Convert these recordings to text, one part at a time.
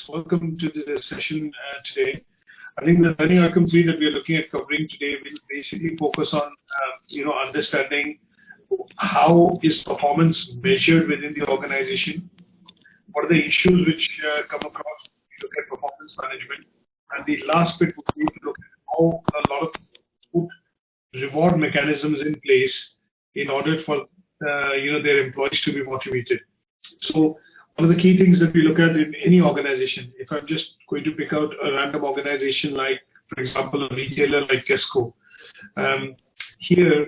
welcome to the session today. I think the learning outcomes that we are looking at covering today will basically focus on, understanding how is performance measured within the organization. What are the issues which come across when we look at performance management? And the last bit would be to look at how a lot of put reward mechanisms in place in order for their employees to be motivated. So one of the key things that we look at in any organization, if I'm just going to pick out a random organization like, for example, a retailer like Tesco, here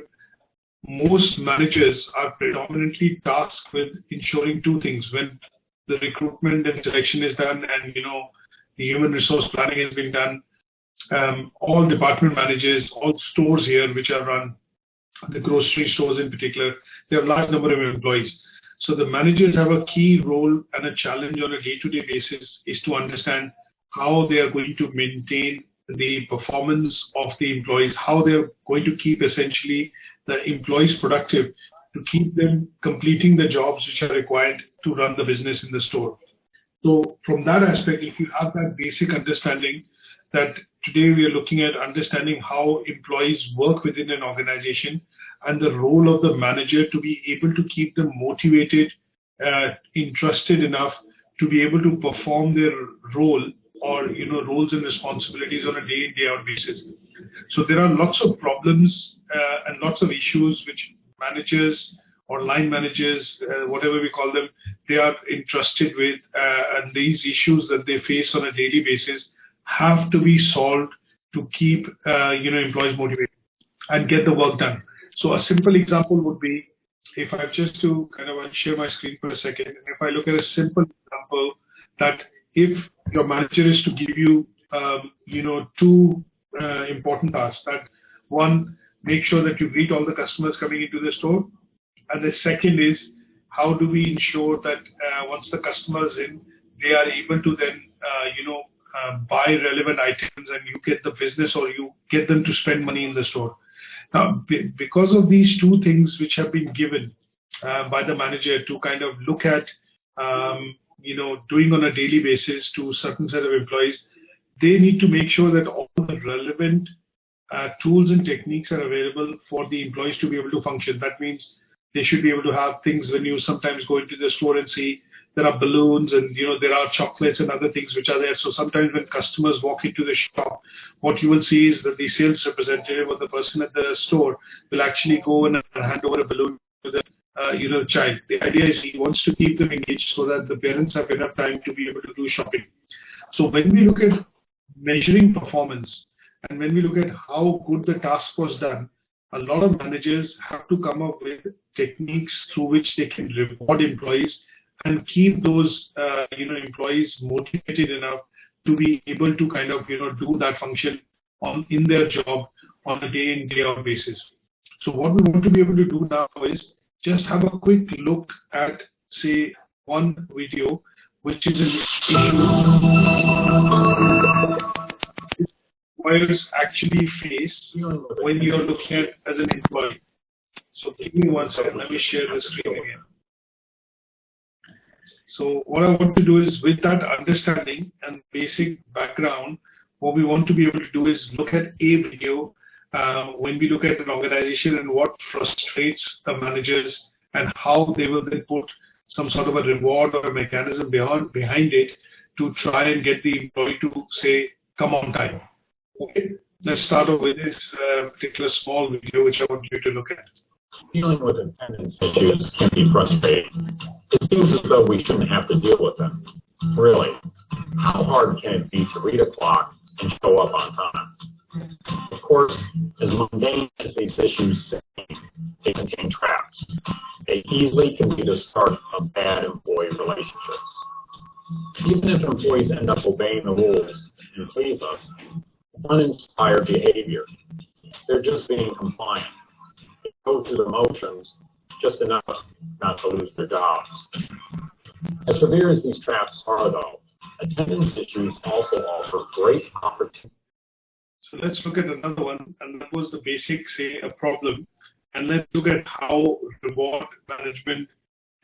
most managers are predominantly tasked with ensuring two things. When the recruitment and selection is done and the human resource planning has been done, all department managers, all stores here which are run, the grocery stores in particular, they have a large number of employees. So the managers have a key role and a challenge on a day-to-day basis is to understand how they are going to maintain the performance of the employees, how they are going to keep essentially the employees productive, to keep them completing the jobs which are required to run the business in the store. So from that aspect, if you have that basic understanding that today we are looking at understanding how employees work within an organization and the role of the manager to be able to keep them motivated, interested enough to be able to perform their role or roles and responsibilities on a day-in, day-out basis. So there are lots of problems and lots of issues which managers or line managers, whatever we call them, they are entrusted with, and these issues that they face on a daily basis have to be solved to keep employees motivated and get the work done. So a simple example would be, if I have just to kind of share my screen for a second, and if I look at a simple example that if your manager is to give you, two important tasks. That one, make sure that you greet all the customers coming into the store, and the second is how do we ensure that once the customer is in, they are able to then buy relevant items and you get the business or you get them to spend money in the store. Now, because of these two things which have been given by the manager to kind of look at, doing on a daily basis to a certain set of employees, they need to make sure that all the relevant tools and techniques are available for the employees to be able to function. That means they should be able to have things when you sometimes go into the store and see there are balloons and there are chocolates and other things which are there. So sometimes when customers walk into the shop, what you will see is that the sales representative or the person at the store will actually go and hand over a balloon to the child. The idea is he wants to keep them engaged so that the parents have enough time to be able to do shopping. So when we look at measuring performance and when we look at how good the task was done, a lot of managers have to come up with techniques through which they can reward employees and keep those employees motivated enough to be able to kind of do that function in their job on a day in, day out basis. So what we want to be able to do now is just have a quick look at, say, one video which is an issue employers actually face when you're looking at as an employee. So give me one second, let me share the screen again. So what I want to do is, with that understanding and basic background, what we want to be able to do is look at a video when we look at an organization and what frustrates the managers and how they will then put some sort of a reward or a mechanism behind it to try and get the employee to say, come on time. Okay, let's start off with this particular small video which I want you to look at. Dealing with attendance issues can be frustrating. It seems as though we shouldn't have to deal with them. Really, how hard can it be to read a clock and show up on time? Of course, as mundane as these issues seem, they contain traps. They easily can be the start of bad employee relationships. Even if employees end up obeying the rules and please us, uninspired behavior, they're just being compliant. Go through the motions just enough not to lose their jobs. As severe as these traps are, though, attendance issues also offer great opportunities. So let's look at another one, and that was the basic, say, a problem. And let's look at how reward management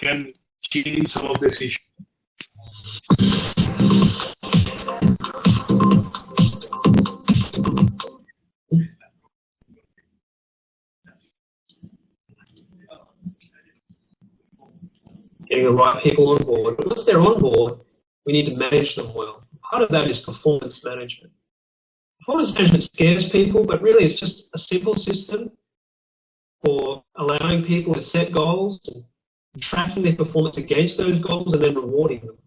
can change some of this issue. getting the right people on board. But once they're on board, we need to manage them well. Part of that is performance management. Performance management scares people, but really it's just a simple system for allowing people to set goals and tracking their performance against those goals and then rewarding them.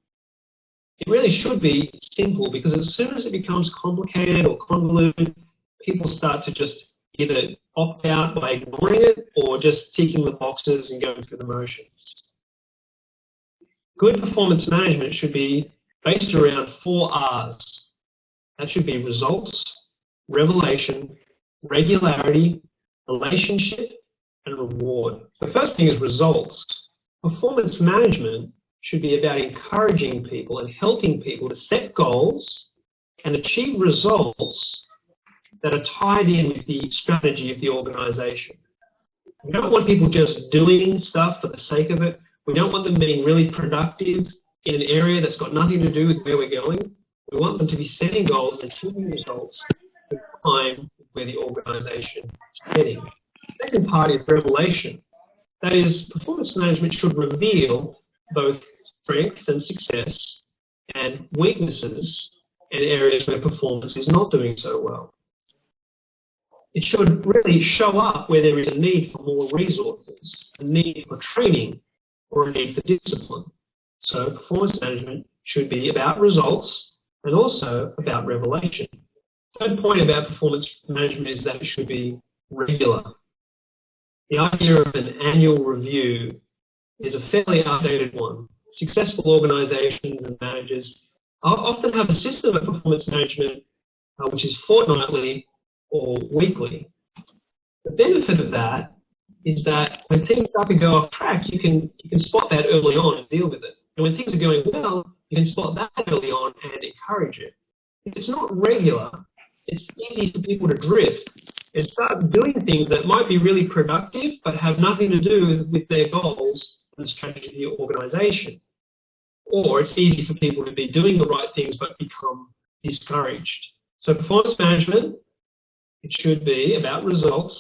It really should be simple, because as soon as it becomes complicated or convoluted, people start to just either opt out by ignoring it or just ticking the boxes and going through the motions. Good performance management should be based around 4 R's. That should be results, revelation, regularity, relationship, and reward. The first thing is results. Performance management should be about encouraging people and helping people to set goals and achieve results that are tied in with the strategy of the organisation. We don't want people just doing stuff for the sake of it. We don't want them being really productive in an area that's got nothing to do with where we're going. We want them to be setting goals and achieving results in line with where the organisation is heading. The second part is revelation. That is, performance management should reveal both strengths and success and weaknesses in areas where performance is not doing so well. It should really show up where there is a need for more resources, a need for training, or a need for discipline. So performance management should be about results and also about revelation. Third point about performance management is that it should be regular. The idea of an annual review is a fairly outdated one. Successful organisations and managers often have a system of performance management which is fortnightly or weekly. The benefit of that is that when things start to go off track, you can spot that early on and deal with it. And when things are going well, you can spot that early on and encourage it. If it's not regular, it's easy for people to drift and start doing things that might be really productive but have nothing to do with their goals and the strategy of the organisation. Or it's easy for people to be doing the right things but become discouraged. So performance management, it should be about results,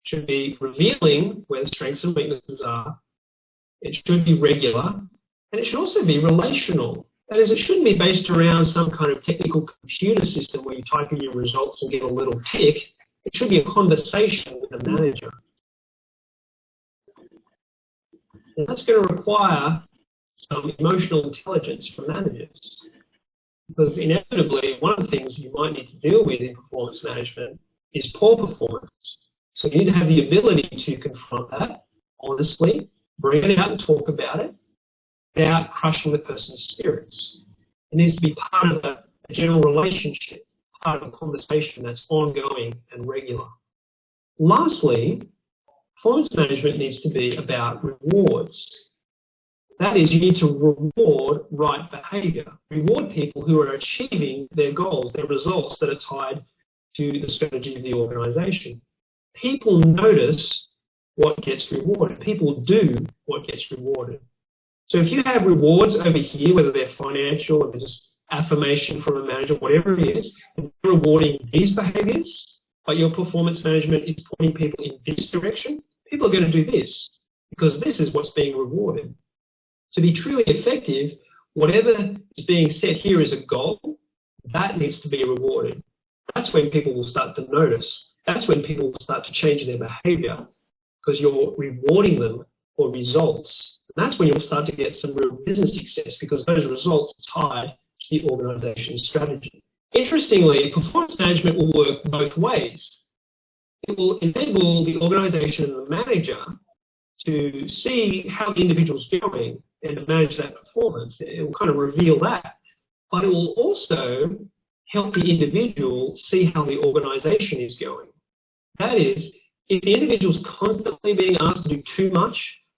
should be revealing where the strengths and weaknesses are, it should be regular, and it should also be relational. That is, it shouldn't be based around some kind of technical computer system where you type in your results and get a little tick. It should be a conversation with the manager. And that's going to require some emotional intelligence from managers. Because inevitably, one of the things you might need to deal with in performance management is poor performance. So you need to have the ability to confront that honestly, bring it out and talk about it without crushing the person's spirits. It needs to be part of a general relationship, part of a conversation that's ongoing and regular. Lastly, performance management needs to be about rewards. That is, you need to reward right behaviour. Reward people who are achieving their goals, their results that are tied to the strategy of the organisation. People notice what gets rewarded. People do what gets rewarded. So if you have rewards over here, whether they're financial or just affirmation from a manager, whatever it is, and you're rewarding these behaviours, but your performance management is pointing people in this direction, people are going to do this because this is what's being rewarded. To be truly effective, whatever is being set here as a goal, that needs to be rewarded. That's when people will start to notice. That's when people will start to change their behaviour because you're rewarding them for results. And that's when you'll start to get some real business success because those results are tied to the organisation's strategy. Interestingly, performance management will work both ways. It will enable the organisation and the manager to see how the individual's going and to manage that performance. It will kind of reveal that. But it will also help the individual see how the organisation is going. That is, if the individual's constantly being asked to do too much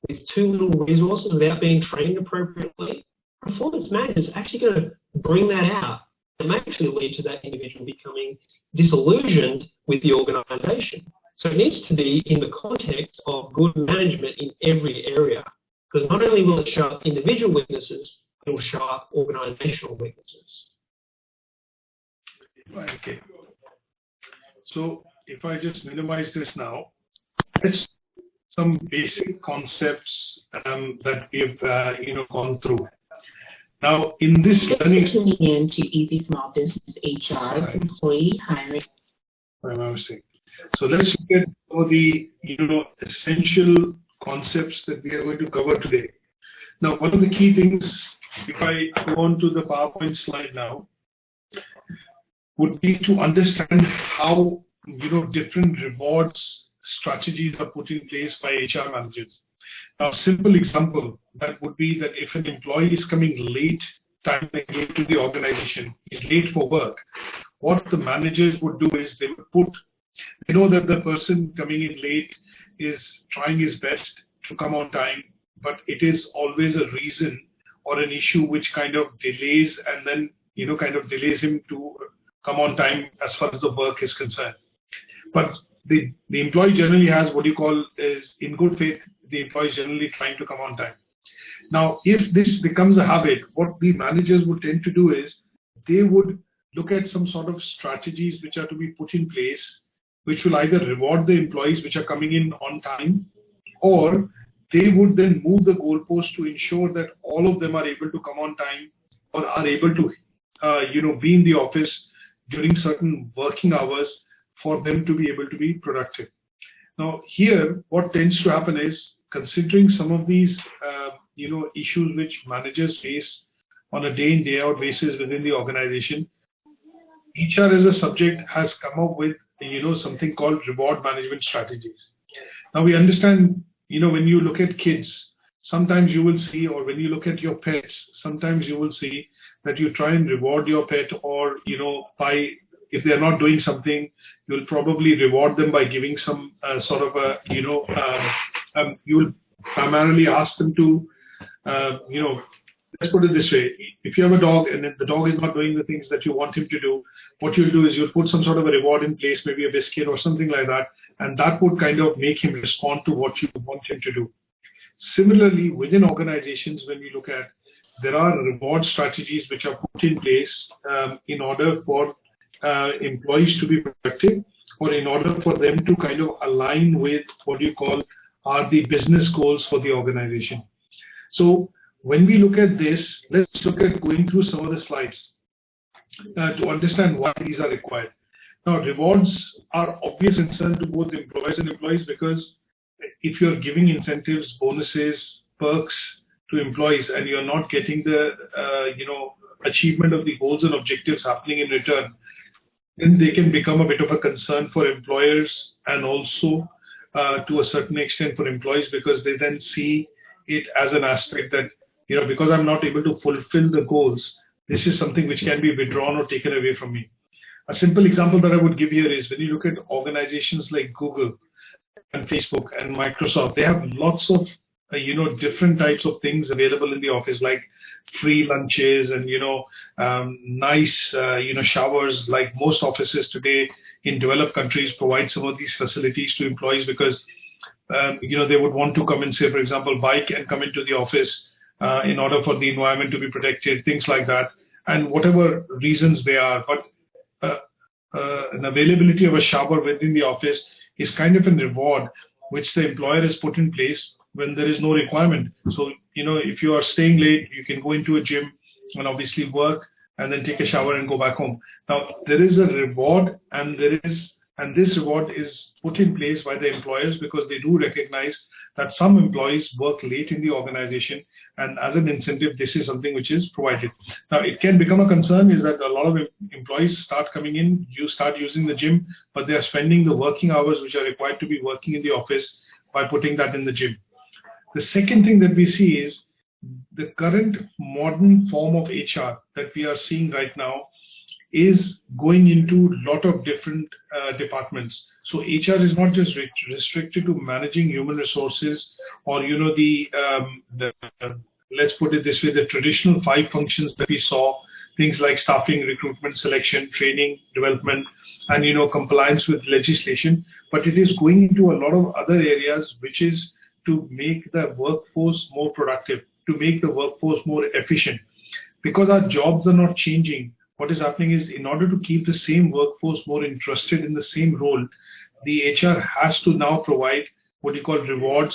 with too little resources without being trained appropriately, performance management is actually going to bring that out and may actually lead to that individual becoming disillusioned with the organisation. So it needs to be in the context of good management in every area, because not only will it show up individual weaknesses, it will show up organisational weaknesses. Okay. So if I just minimize this now, let's some basic concepts that we've gone through. Now, in this learning, tuning in to Easy Small Business HR employee hiring. My mistake. So let's look at some of the essential concepts that we are going to cover today. Now, one of the key things, if I go on to the PowerPoint slide now, would be to understand how different rewards strategies are put in place by HR managers. Now, a simple example that would be that if an employee is coming late time again to the organization, is late for work, what the managers would do is they know that the person coming in late is trying his best to come on time, but it is always a reason or an issue which kind of delays and then kind of delays him to come on time as far as the work is concerned. But the employee generally has what you call is in good faith, the employee is generally trying to come on time. Now, if this becomes a habit, what the managers would tend to do is they would look at some sort of strategies which are to be put in place, which will either reward the employees which are coming in on time, or they would then move the goalpost to ensure that all of them are able to come on time or are able to, be in the office during certain working hours for them to be able to be productive. Now, here, what tends to happen is, considering some of these, issues which managers face on a day in, day out basis within the organization, HR as a subject has come up with, something called reward management strategies. Now, we understand, when you look at kids, sometimes you will see, or when you look at your pets, sometimes you will see that you try and reward your pet, or, if they're not doing something, you'll probably reward them by giving some sort of a, you'll primarily ask them to, let's put it this way. If you have a dog and if the dog is not doing the things that you want him to do, what you'll do is you'll put some sort of a reward in place, maybe a biscuit or something like that, and that would kind of make him respond to what you want him to do. Similarly, within organizations, when we look at, there are reward strategies which are put in place in order for employees to be productive, or in order for them to kind of align with what you call are the business goals for the organization. So when we look at this, let's look at going through some of the slides to understand why these are required. Now, rewards are obvious concern to both employers and employees, because if you're giving incentives, bonuses, perks to employees, and you're not getting the achievement of the goals and objectives happening in return, then they can become a bit of a concern for employers and also to a certain extent for employees, because they then see it as an aspect that, because I'm not able to fulfill the goals, this is something which can be withdrawn or taken away from me. A simple example that I would give here is when you look at organizations like Google and Facebook and Microsoft, they have lots of different types of things available in the office, like free lunches and nice showers. Like most offices today in developed countries provide some of these facilities to employees, because they would want to come and say, for example, bike and come into the office in order for the environment to be protected, things like that, and whatever reasons they are. But an availability of a shower within the office is kind of a reward which the employer has put in place when there is no requirement. So, if you are staying late, you can go into a gym and obviously work and then take a shower and go back home. Now, there is a reward, and this reward is put in place by the employers, because they do recognize that some employees work late in the organization, and as an incentive, this is something which is provided. Now, it can become a concern is that a lot of employees start coming in, you start using the gym, but they are spending the working hours which are required to be working in the office by putting that in the gym. The second thing that we see is the current modern form of HR that we are seeing right now is going into a lot of different departments. So HR is not just restricted to managing human resources, or let's put it this way, the traditional 5 functions that we saw, things like staffing, recruitment, selection, training, development, and compliance with legislation. But it is going into a lot of other areas, which is to make the workforce more productive, to make the workforce more efficient. Because our jobs are not changing, what is happening is, in order to keep the same workforce more interested in the same role, the HR has to now provide what you call rewards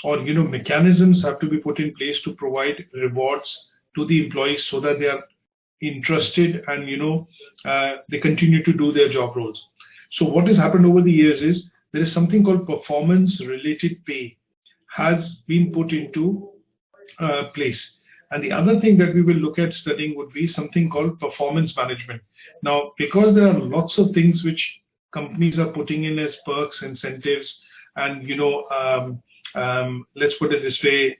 or mechanisms have to be put in place to provide rewards to the employees so that they are interested and they continue to do their job roles. So what has happened over the years is there is something called performance-related pay has been put into place. And the other thing that we will look at studying would be something called performance management. Now, because there are lots of things which companies are putting in as perks, incentives, and let's put it this way,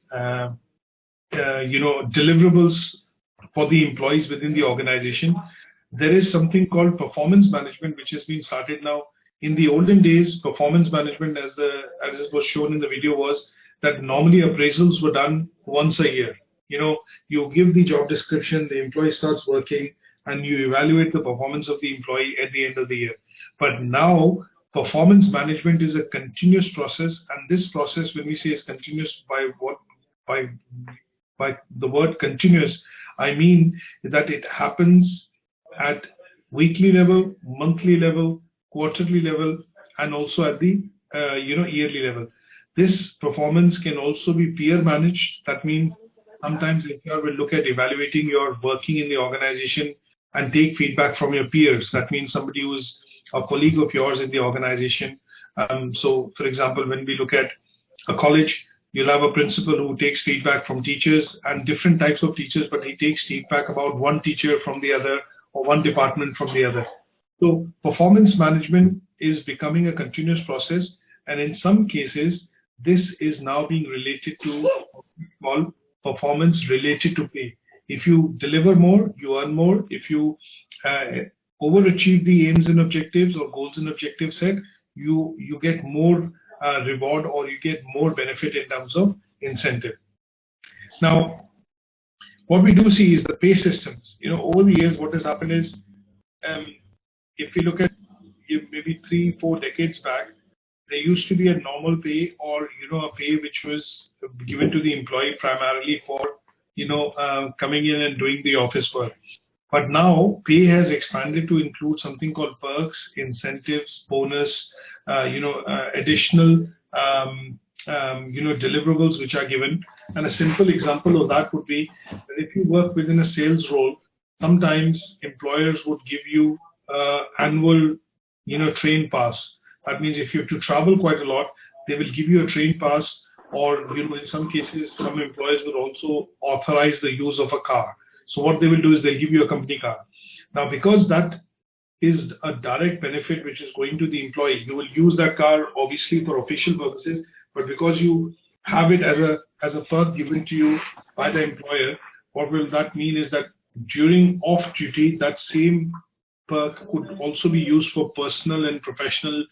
deliverables for the employees within the organization, there is something called performance management which has been started now. In the olden days, performance management, as it was shown in the video, was that normally appraisals were done once a year. You give the job description, the employee starts working, and you evaluate the performance of the employee at the end of the year. But now, performance management is a continuous process, and this process, when we say is continuous, by the word continuous, I mean that it happens at weekly level, monthly level, quarterly level, and also at the yearly level. This performance can also be peer managed. That means sometimes HR will look at evaluating your working in the organization and take feedback from your peers. That means somebody who is a colleague of yours in the organization. So, for example, when we look at a college, you'll have a principal who takes feedback from teachers and different types of teachers, but he takes feedback about one teacher from the other or one department from the other. So performance management is becoming a continuous process, and in some cases, this is now being related to what we call performance related to pay. If you deliver more, you earn more. If you overachieve the aims and objectives or goals and objectives set, you get more reward, or you get more benefit in terms of incentive. Now, what we do see is the pay systems. Over the years, what has happened is, if you look at maybe 3-4 decades back, there used to be a normal pay, or a pay which was given to the employee primarily for coming in and doing the office work. But now pay has expanded to include something called perks, incentives, bonus, additional deliverables which are given. And a simple example of that would be that if you work within a sales role, sometimes employers would give you annual train pass. That means if you have to travel quite a lot, they will give you a train pass, or in some cases, some employers will also authorize the use of a car. So what they will do is they'll give you a company car. Now, because that is a direct benefit which is going to the employee, you will use that car obviously for official purposes, but because you have it as a perk given to you by the employer, what will that mean is that during off duty, that same perk could also be used for personal and professional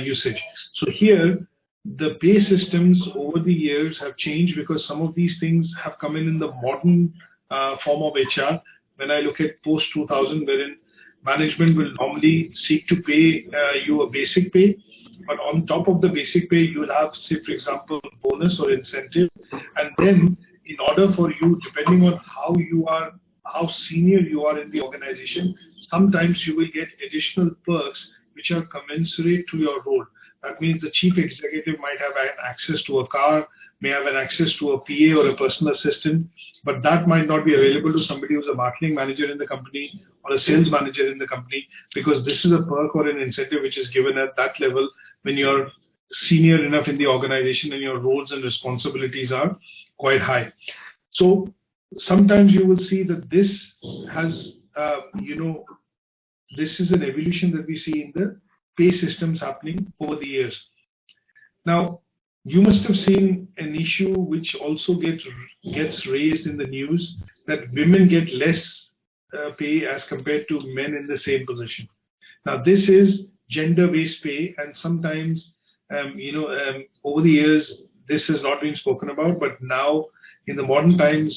usage. So here, the pay systems over the years have changed because some of these things have come in the modern form of HR. When I look at post-2000, wherein management will normally seek to pay you a basic pay, but on top of the basic pay, you will have, say, for example, bonus or incentive. And then in order for you, depending on how senior you are in the organization, sometimes you will get additional perks which are commensurate to your role. That means the chief executive might have access to a car, may have an access to a PA or a personal assistant, but that might not be available to somebody who's a marketing manager in the company or a sales manager in the company, because this is a perk or an incentive which is given at that level when you're senior enough in the organization and your roles and responsibilities are quite high. So sometimes you will see that this has, this is an evolution that we see in the pay systems happening over the years. Now, you must have seen an issue which also gets raised in the news, that women get less pay as compared to men in the same position. Now, this is gender-based pay, and sometimes, over the years, this has not been spoken about, but now, in the modern times,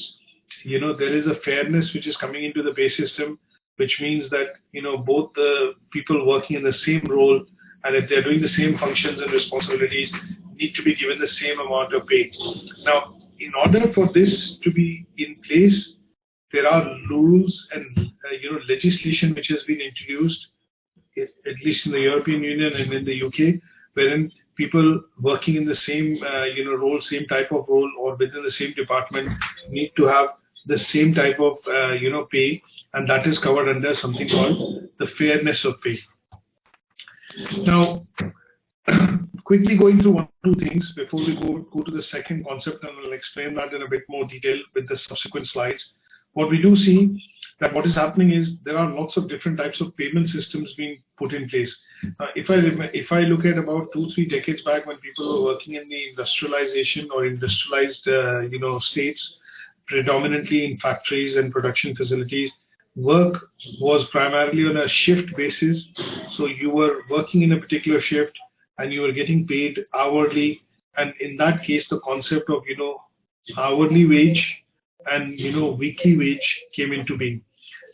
there is a fairness which is coming into the pay system, which means that, both the people working in the same role, and if they're doing the same functions and responsibilities, need to be given the same amount of pay. Now, in order for this to be in place, there are rules and legislation which has been introduced, at least in the European Union and in the UK, wherein people working in the same role, same type of role, or within the same department need to have the same type of pay, and that is covered under something called the fairness of pay. Now, quickly going through one or two things before we go to the second concept, and I'll explain that in a bit more detail with the subsequent slides. What we do see that what is happening is there are lots of different types of payment systems being put in place. If I look at about 2-3 decades back, when people were working in the industrialization or industrialized states, predominantly in factories and production facilities, work was primarily on a shift basis. So you were working in a particular shift and you were getting paid hourly. And in that case, the concept of hourly wage and weekly wage came into being.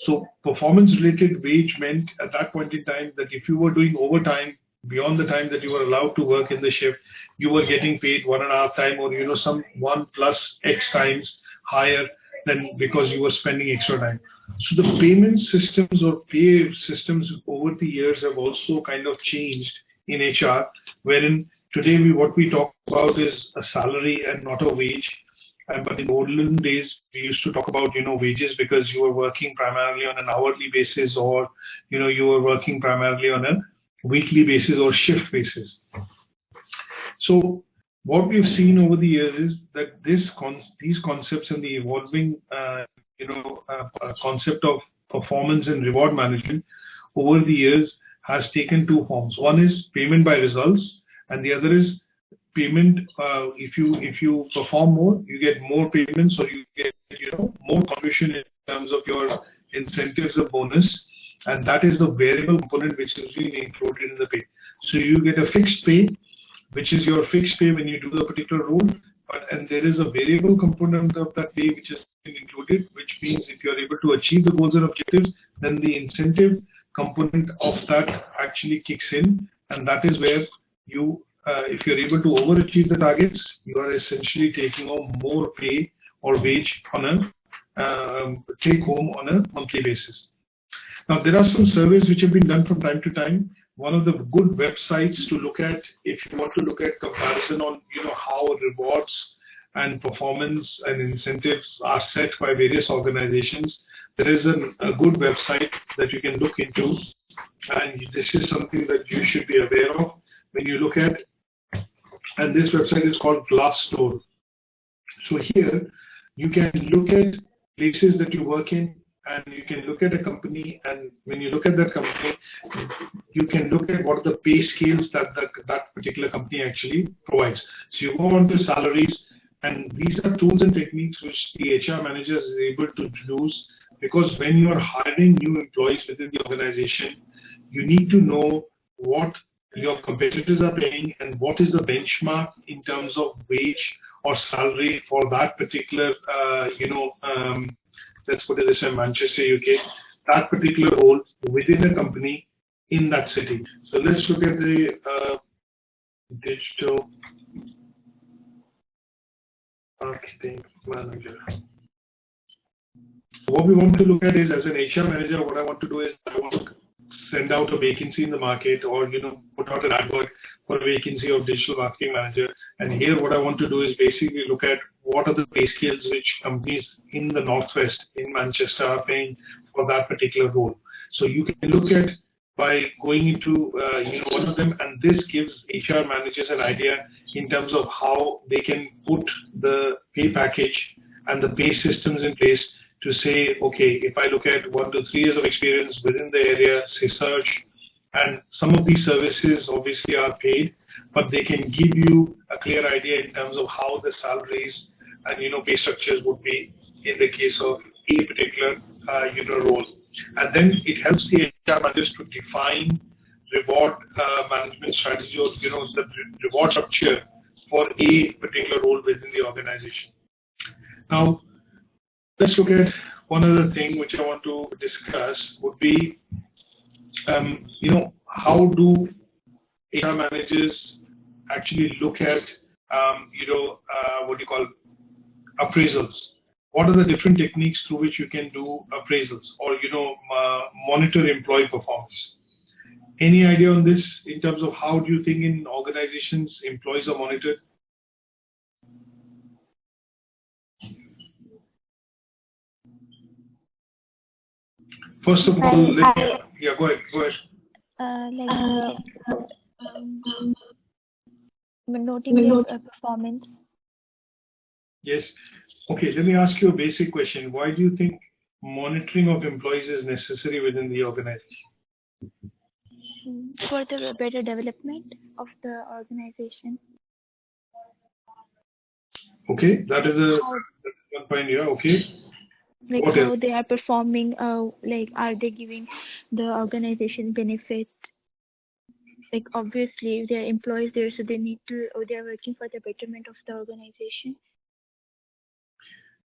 So performance-related wage meant at that point in time that if you were doing overtime beyond the time that you were allowed to work in the shift, you were getting paid 1.5 times or some 1 plus X times higher than because you were spending extra time. So the payment systems or pay systems over the years have also kind of changed in HR, wherein today what we talk about is a salary and not a wage. But in olden days, we used to talk about, wages because you were working primarily on an hourly basis, or, you were working primarily on a weekly basis or shift basis. So what we've seen over the years is that these concepts and the evolving, concept of performance and reward management over the years has taken two forms. One is payment by results, and the other is payment. If you perform more, you get more payments, or you get more contribution in terms of your incentives or bonus, and that is the variable component which is being included in the pay. So you get a fixed pay, which is your fixed pay when you do the particular role, and there is a variable component of that pay which is included, which means if you are able to achieve the goals and objectives, then the incentive component of that actually kicks in, and that is where you if you're able to overachieve the targets, you are essentially taking home more pay or wage on a take home on a monthly basis. Now, there are some surveys which have been done from time to time. One of the good websites to look at if you want to look at comparison on how rewards and performance and incentives are set by various organizations, there is a good website that you can look into, and this is something that you should be aware of when you look at. And this website is called Glassdoor. So here you can look at places that you work in, and you can look at a company, and when you look at that company, you can look at what are the pay scales that particular company actually provides. So you go on to Salaries, and these are tools and techniques which the HR manager is able to use, because when you are hiring new employees within the organization, you need to know what your competitors are paying and what is the benchmark in terms of wage or salary for that particular, let's put it this in Manchester, UK, that particular role within a company in that city. So let's look at the digital marketing manager. So what we want to look at is, as an HR manager, what I want to do is I want to send out a vacancy in the market, or put out an advert for a vacancy of digital marketing manager. And here what I want to do is basically look at what are the pay scales which companies in the Northwest, in Manchester, are paying for that particular role. So you can look at by going into one of them, and this gives HR managers an idea in terms of how they can put the pay package and the pay systems in place to say, okay, if I look at 1 to 3 years of experience within the area, say search, and some of these services obviously are paid, but they can give you a clear idea in terms of how the salaries and pay structures would be in the case of a particular role. And then it helps the HR managers to define reward management strategy, or the reward structure for a particular role within the organization. Now, let's look at one other thing which I want to discuss would be, how do HR managers actually look at, appraisals? What are the different techniques through which you can do appraisals or, monitor employee performance? Any idea on this in terms of how do you think in organizations employees are monitored? First of all, yeah, go ahead. Noting their performance. Yes. Okay, let me ask you a basic question. Why do you think monitoring of employees is necessary within the organization? For the better development of the organization. Okay, that is one point here. Okay. Like what how else? They are performing, like are they giving the organization benefit? Like obviously if they are employees there, so they need to, or they are working for the betterment of the organization.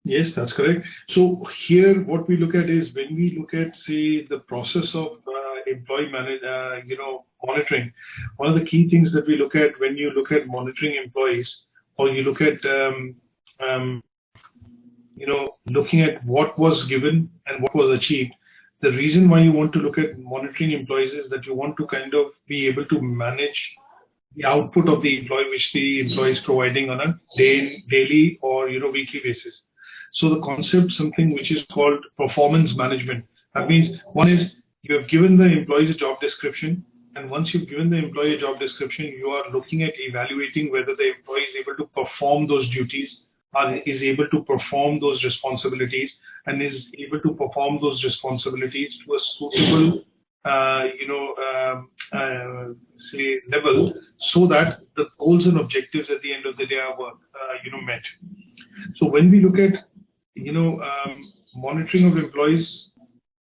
Yes, that's correct. So here what we look at is when we look at, say, the process of employee monitoring, one of the key things that we look at when you look at monitoring employees, or you look at looking at what was given and what was achieved. The reason why you want to look at monitoring employees is that you want to kind of be able to manage the output of the employee, which the employee is providing on a daily or weekly basis. So the concept, something which is called performance management. That means one is you have given the employees a job description, and once you've given the employee a job description, you are looking at evaluating whether the employee is able to perform those duties, is able to perform those responsibilities, and is able to perform those responsibilities to a suitable say level, so that the goals and objectives at the end of the day are met. So when we look at monitoring of employees,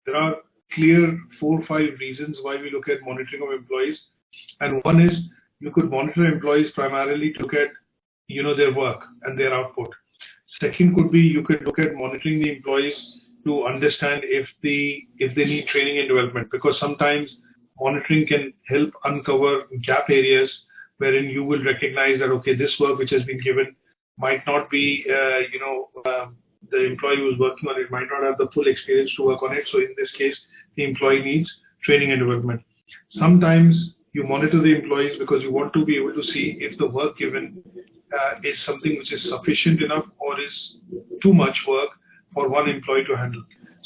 there are clear 4 or 5 reasons why we look at monitoring of employees. And one is you could monitor employees primarily to look at their work and their output. Second could be you could look at monitoring the employees to understand if they need training and development, because sometimes monitoring can help uncover gap areas wherein you will recognize that, okay, this work which has been given might not be, the employee who's working on it might not have the full experience to work on it. So in this case, the employee needs training and development. Sometimes you monitor the employees because you want to be able to see if the work given is something which is sufficient enough or is too much work for one employee to handle.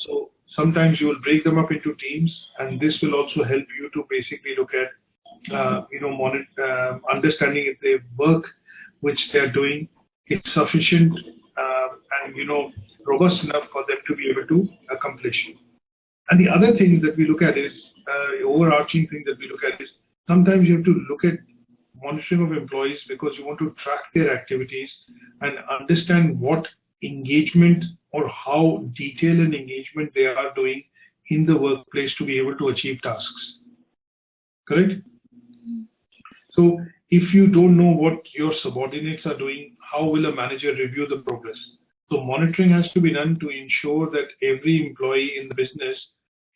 So sometimes you will break them up into teams, and this will also help you to basically look at, understanding if the work which they are doing is sufficient and robust enough for them to be able to accomplish. And the other thing that we look at is, overarching thing that we look at is, sometimes you have to look at monitoring of employees because you want to track their activities and understand what engagement or how detailed an engagement they are doing in the workplace to be able to achieve tasks. Correct? So if you don't know what your subordinates are doing, how will a manager review the progress? So monitoring has to be done to ensure that every employee in the business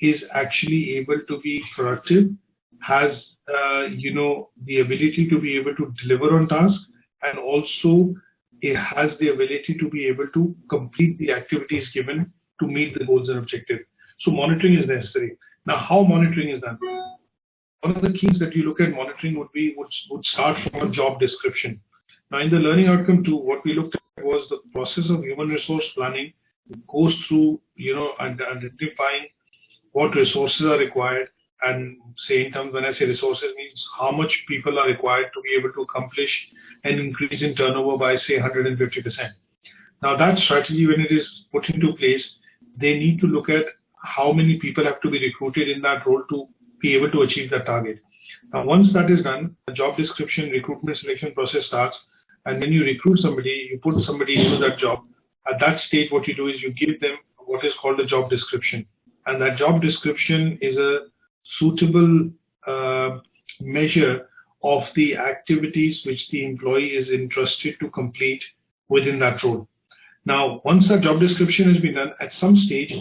is actually able to be productive, has the ability to be able to deliver on tasks, and also it has the ability to be able to complete the activities given to meet the goals and objectives. So monitoring is necessary. Now, how monitoring is done? One of the keys that you look at monitoring would start from a job description. Now, in the learning outcome 2, what we looked at was the process of human resource planning. It goes through identifying what resources are required, and say in terms, when I say resources, means how much people are required to be able to accomplish an increase in turnover by, say, 150%. Now that strategy, when it is put into place, they need to look at how many people have to be recruited in that role to be able to achieve that target. Now once that is done, the job description, recruitment selection process starts, and when you recruit somebody, you put somebody into that job. At that stage, what you do is you give them what is called a job description, and that job description is a suitable measure of the activities which the employee is entrusted to complete within that role. Now, once that job description has been done, at some stage,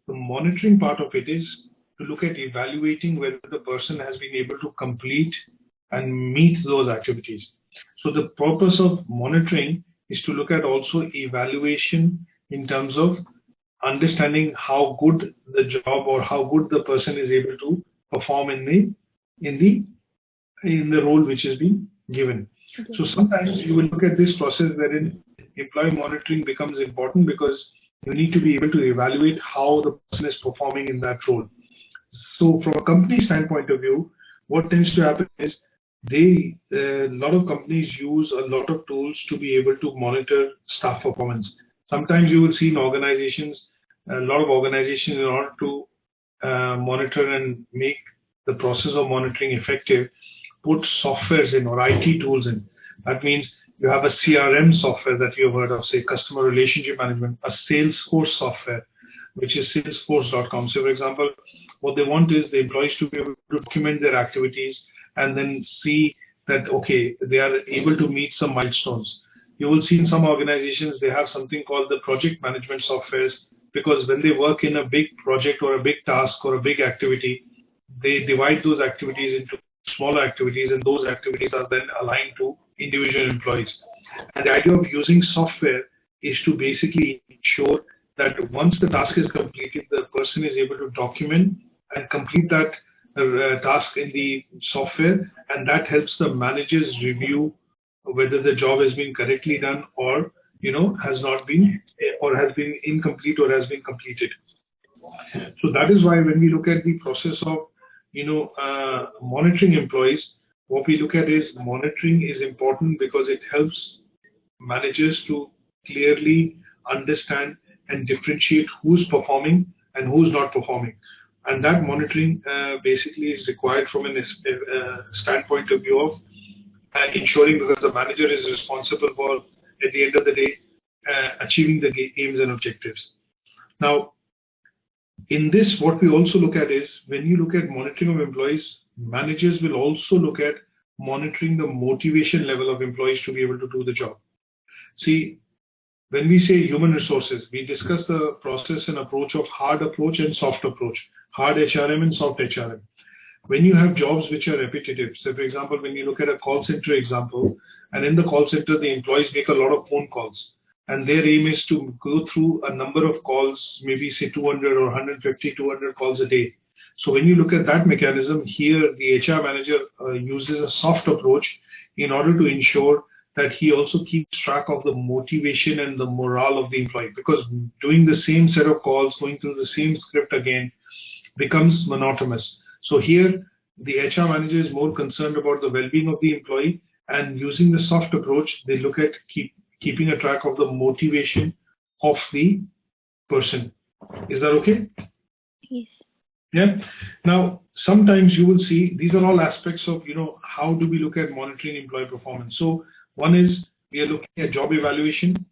the monitoring part of it is to look at evaluating whether the person has been able to complete and meet those activities. So the purpose of monitoring is to look at also evaluation in terms of understanding how good the job or how good the person is able to perform in the in the role which has been given. Okay. So sometimes you will look at this process wherein employee monitoring becomes important because you need to be able to evaluate how the person is performing in that role. So from a company standpoint of view, what tends to happen is a lot of companies use a lot of tools to be able to monitor staff performance. Sometimes you will see in organizations, a lot of organizations, in order to monitor and make the process of monitoring effective, put softwares in or IT tools in. That means you have a CRM software that you've heard of, say customer relationship management, a Salesforce software, which is salesforce.com. So for example, what they want is the employees to be able to document their activities and then see that, okay, they are able to meet some milestones. You will see in some organizations, they have something called the project management softwares, because when they work in a big project or a big task or a big activity, they divide those activities into smaller activities, and those activities are then aligned to individual employees. And the idea of using software is to basically ensure that once the task is completed, the person is able to document and complete that task in the software, and that helps the managers review whether the job has been correctly done or has not been, or has been incomplete or has been completed. So that is why when we look at the process of monitoring employees, what we look at is monitoring is important because it helps managers to clearly understand and differentiate who's performing and who's not performing. And that monitoring basically is required from a standpoint of view of ensuring, because the manager is responsible for, at the end of the day, achieving the aims and objectives. Now, in this, what we also look at is, when you look at monitoring of employees, managers will also look at monitoring the motivation level of employees to be able to do the job. See, when we say human resources, we discuss the process and approach of hard approach and soft approach, hard HRM and soft HRM. When you have jobs which are repetitive, so for example, when you look at a call center example, and in the call center, the employees make a lot of phone calls, and their aim is to go through a number of calls, maybe say 200 or 150, 200 calls a day. So when you look at that mechanism, here the HR manager uses a soft approach in order to ensure that he also keeps track of the motivation and the morale of the employee, because doing the same set of calls, going through the same script again, becomes monotonous. So here the HR manager is more concerned about the well-being of the employee, and using the soft approach, they look at keeping a track of the motivation of the person. Is that okay? Yes. Yeah. Now, sometimes you will see, these are all aspects of, how do we look at monitoring employee performance. So one is, we are looking at job evaluation.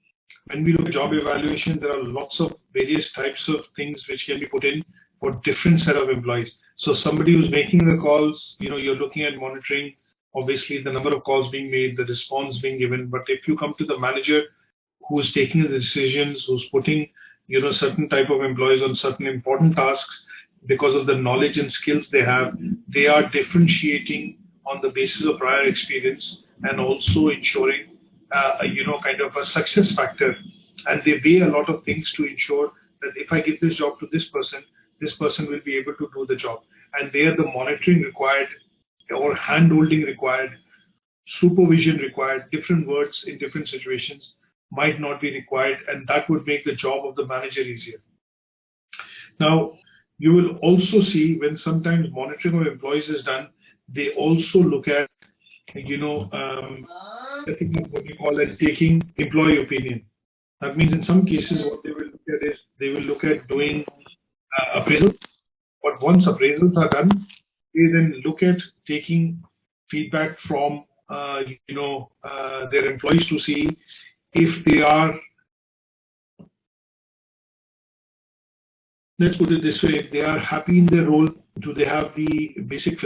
When we look at job evaluation, there are lots of various types of things which can be put in for different set of employees. So somebody who's making the calls, you're looking at monitoring, obviously, the number of calls being made, the response being given. But if you come to the manager who's taking the decisions, who's putting, certain type of employees on certain important tasks, because of the knowledge and skills they have, they are differentiating on the basis of prior experience and also ensuring, kind of a success factor. And they weigh a lot of things to ensure that if I give this job to this person will be able to do the job. And there the monitoring required, or hand-holding required, supervision required, different words in different situations might not be required, and that would make the job of the manager easier. Now, you will also see when sometimes monitoring of employees is done, they also look at, I think what we call as taking employee opinion. That means in some cases what they will look at is, they will look at doing appraisals, but once appraisals are done, they then look at taking feedback from their employees to see if they are, let's put it this way, if they are happy in their role, do they have the basic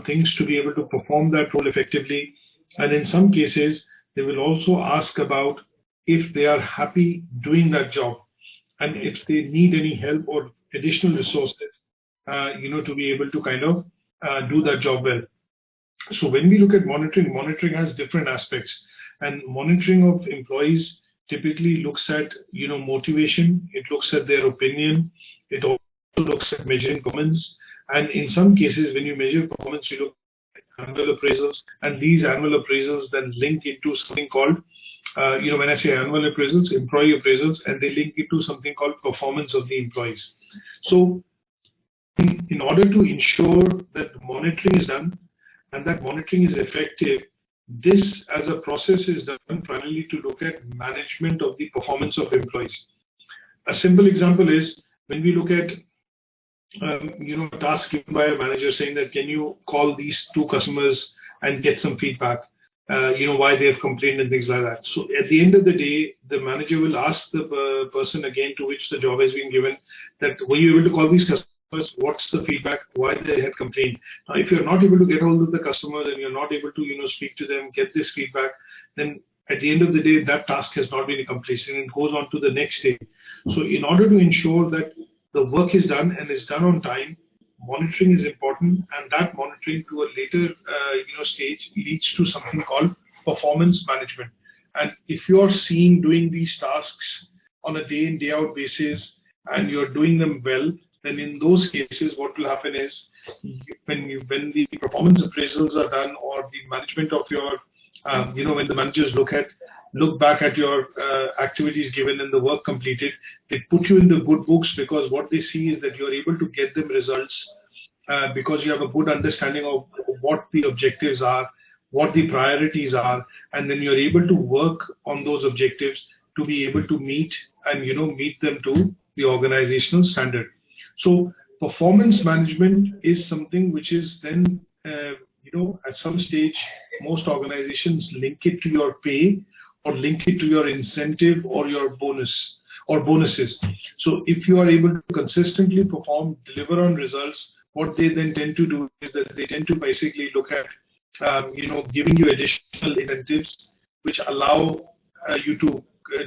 things to be able to perform that role effectively. And in some cases, they will also ask about if they are happy doing that job, and if they need any help or additional resources, to be able to kind of do that job well. So when we look at monitoring has different aspects, and monitoring of employees typically looks at, motivation, it looks at their opinion, it also looks at measuring performance, and in some cases when you measure performance, you look annual appraisals, and these annual appraisals then link into something called, when I say annual appraisals, employee appraisals, and they link into something called performance of the employees. So in order to ensure that monitoring is done and that monitoring is effective, this as a process is done primarily to look at management of the performance of employees. A simple example is when we look at a task given by a manager saying that can you call these 2 customers and get some feedback, why they have complained and things like that. So at the end of the day, the manager will ask the person again to which the job has been given that were you able to call these customers? What's the feedback? Why they had complained? Now, if you're not able to get hold of the customers and you're not able to, speak to them, get this feedback, then at the end of the day, that task has not been accomplished and it goes on to the next day. So in order to ensure that the work is done and is done on time, monitoring is important, and that monitoring to a later, stage leads to something called performance management. And if you're doing these tasks on a day in, day out basis and you're doing them well, then in those cases, what will happen is when the performance appraisals are done or the management of your, when the managers look back at your activities given and the work completed, they put you in the good books because what they see is that you're able to get them results because you have a good understanding of what the objectives are, what the priorities are, and then you're able to work on those objectives to be able to meet them to the organizational standard. So performance management is something which is then, at some stage, most organizations link it to your pay or link it to your incentive or your bonus or bonuses. So if you are able to consistently perform, deliver on results, what they then tend to do is that they tend to basically look at, giving you additional incentives which allow you to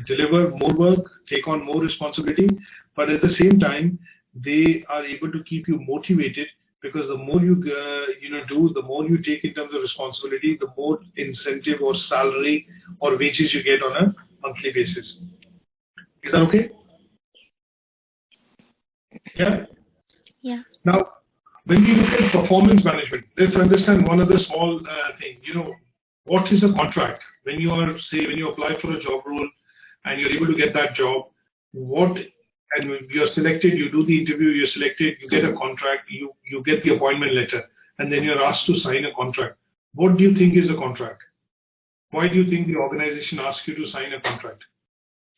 deliver more work, take on more responsibility, but at the same time, they are able to keep you motivated because the more you do, the more you take in terms of responsibility, the more incentive or salary or wages you get on a monthly basis. Is that okay? Yeah? Yeah. Now, when we look at performance management, let's understand one other small thing. What is a contract? When you apply for a job role and you're able to get that job, and when you're selected, you do the interview, you're selected, you get a contract, you get the appointment letter, and then you're asked to sign a contract. What do you think is a contract? Why do you think the organization asks you to sign a contract?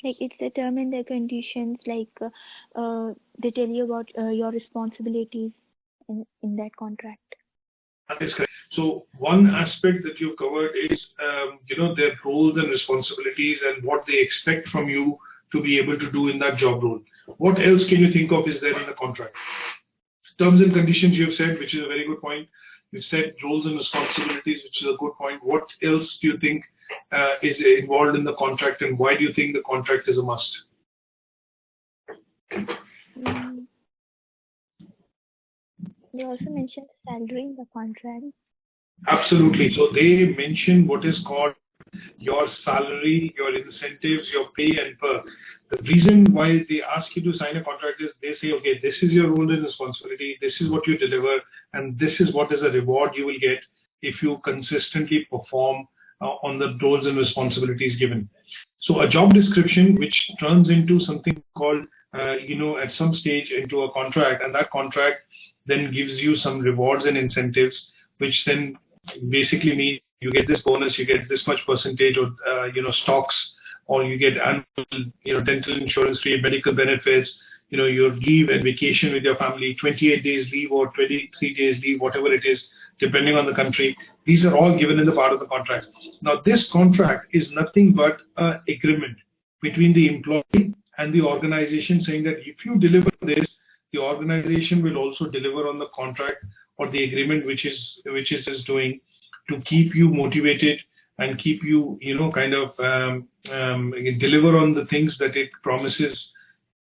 Like it's the term and the conditions, like they tell you about your responsibilities in that contract. That is correct. So one aspect that you've covered is, their roles and responsibilities and what they expect from you to be able to do in that job role. What else can you think of is there in the contract? Terms and conditions you have said, which is a very good point. You've said roles and responsibilities, which is a good point. What else do you think is involved in the contract, and why do you think the contract is a must? They also mentioned salary in the contract. Absolutely. So they mention what is called your salary, your incentives, your pay and perk. The reason why they ask you to sign a contract is they say, okay, this is your role and responsibility, this is what you deliver, and this is what is a reward you will get if you consistently perform on the roles and responsibilities given. So a job description which turns into something called, at some stage into a contract, and that contract then gives you some rewards and incentives, which then basically mean you get this bonus, you get this much percentage of, stocks, or you get annual, dental insurance free, medical benefits, your leave and vacation with your family, 28 days leave or 23 days leave, whatever it is, depending on the country. These are all given in the part of the contract. Now, this contract is nothing but an agreement between the employee and the organization saying that if you deliver this, the organization will also deliver on the contract or the agreement which is doing to keep you motivated and keep you, deliver on the things that it promises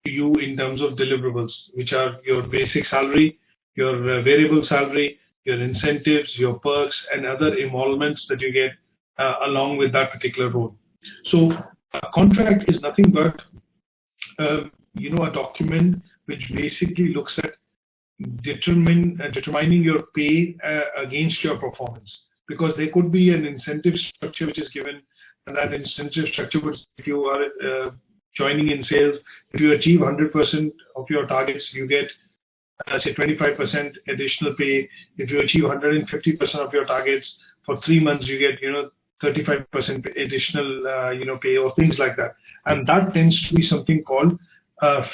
to you in terms of deliverables, which are your basic salary, your variable salary, your incentives, your perks, and other emoluments that you get along with that particular role. So a contract is nothing but, a document which basically looks at, determining your pay against your performance, because there could be an incentive structure which is given, and that incentive structure would, if you are joining in sales, if you achieve 100% of your targets, you get say 25% additional pay. If you achieve 150% of your targets for 3 months, you get 35% additional pay, or things like that. And that tends to be something called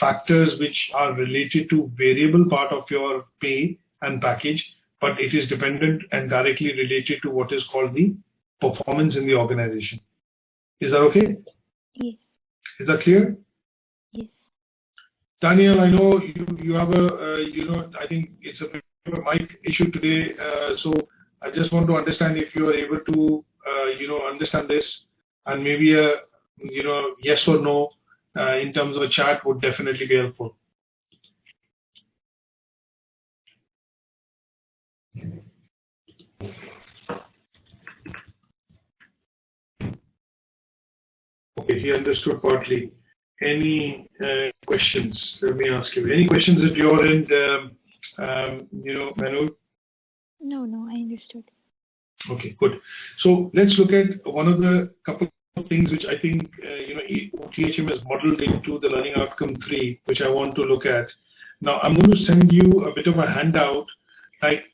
factors which are related to variable part of your pay and package, but it is dependent and directly related to what is called the performance in the organization. Is that okay? Yes. Is that clear? Yes. Daniel, I know you have a I think it's a bit of a mic issue today, so I just want to understand if you are able to understand this, and maybe a yes or no in terms of a chat would definitely be helpful. Okay, he understood partly. Any questions? Let me ask you. Any questions at your end, Manu? No, I understood. Okay, good. So let's look at one of the couple of things which I think OTHM has modeled into the learning outcome 3, which I want to look at. Now I'm going to send you a bit of a handout. Like